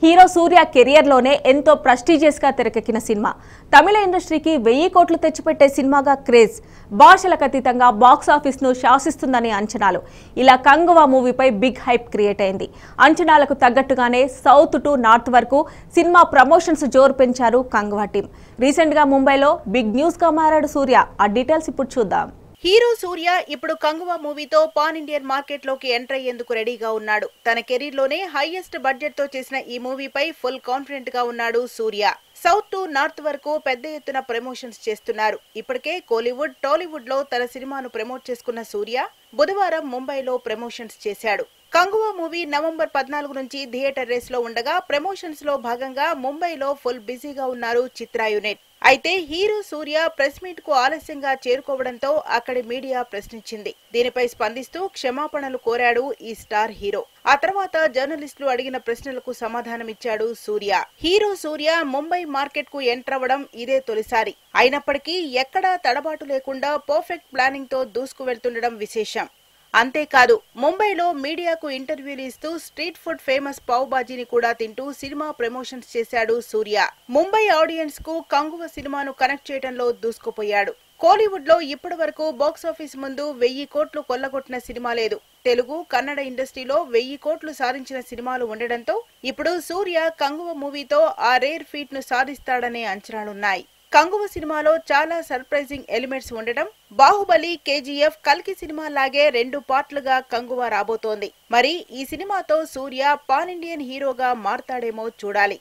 Hero సూర్య career లోనే ఎంతో prestigious గా తెరకెక్కిన సినిమా. తమిళ ఇండస్ట్రీకి 1000 కోట్లు తెచ్చిపెట్టే సినిమాగా క్రేజ్, భాషలకు అతీతంగా బాక్స్ ఆఫీస్ ను శాసిస్తుందని అంచనాలు. ఇలా కంగువా మూవీపై బిగ్ హైప్ క్రియేట్ అయింది. అంచనాలకు తగ్గట్టుగానే సౌత్ టు నార్త్ వరకు సినిమా ప్రమోషన్స్ జోరు పెంచారు కంగువా టీం. రీసెంట్ గా ముంబైలో బిగ్ న్యూస్ గా మారాడు సూర్య. ఆ డీటెయిల్స్ ఇప్పుడు చూద్దాం. హీరో సూర్య ఇప్పుడు కంగువా మూవీతో పాన్ ఇండియన్ మార్కెట్ లోకి ఎంటర్ అయ్యేందుకు రెడీగా ఉన్నాడు. తన కెరీర్ లోనే హైయెస్ట్ బడ్జెట్ తో చేసిన ఈ మూవీపై ఫుల్ కాన్ఫిడెంట్ గా ఉన్నాడు సూర్య. సౌత్ టు నార్త్ వరకు పెద్ద ఎత్తున ప్రమోషన్స్ చేస్తున్నారు. ఇప్పటికే కోలీవుడ్, టాలీవుడ్ లో తన సినిమాను ప్రమోట్ చేసుకున్న సూర్య బుధవారం ముంబైలో ప్రమోషన్స్ చేశాడు. కంగువా మూవీ నవంబర్ 14 నుంచి థియేటర్ రేస్ లో ఉండగా ప్రమోషన్స్ లో భాగంగా ముంబైలో ఫుల్ బిజీగా ఉన్నారు చిత్ర యూనిట్. అయితే హీరో సూర్య ప్రెస్ మీట్ కు ఆలస్యంగా చేరుకోవడంతో అక్కడి మీడియా ప్రశ్నించింది. దీనిపై స్పందిస్తూ క్షమాపణలు కోరాడు ఈ స్టార్ హీరో. ఆ తర్వాత జర్నలిస్టులు అడిగిన ప్రశ్నలకు సమాధానమిచ్చాడు సూర్య. హీరో సూర్య ముంబై మార్కెట్ కు ఎంటర్ అవ్వడం ఇదే తొలిసారి. అయినప్పటికీ ఎక్కడా తడబాటు లేకుండా పర్ఫెక్ట్ ప్లానింగ్ తో దూసుకు వెళ్తుండడం విశేషం. అంతేకాదు, ముంబైలో మీడియాకు ఇంటర్వ్యూలు ఇస్తూ స్ట్రీట్ ఫుడ్ ఫేమస్ పావ్ బాజీని కూడా తింటూ సినిమా ప్రమోషన్స్ చేశాడు సూర్య. ముంబై ఆడియన్స్ కు కంగువ సినిమాను కనెక్ట్ చేయడంలో దూసుకుపోయాడు. కోలీవుడ్ లో ఇప్పటి వరకు బాక్సాఫీస్ ముందు 1000 కోట్లు కొల్లగొట్టిన సినిమా లేదు. తెలుగు, కన్నడ ఇండస్ట్రీలో 1000 కోట్లు సాధించిన సినిమాలు ఉండడంతో ఇప్పుడు సూర్య కంగువ మూవీతో ఆ రేర్ ఫీట్ ను సాధిస్తాడనే అంచనాలున్నాయి. కంగువ సినిమాలో చాలా సర్ప్రైజింగ్ ఎలిమెంట్స్ ఉండడం, బాహుబలి, కేజీఎఫ్, కల్కి సినిమా లాగే 2 పార్ట్లుగా కంగువ రాబోతోంది. మరి ఈ సినిమాతో సూర్య పాన్ ఇండియన్ హీరోగా మారతాడేమో చూడాలి.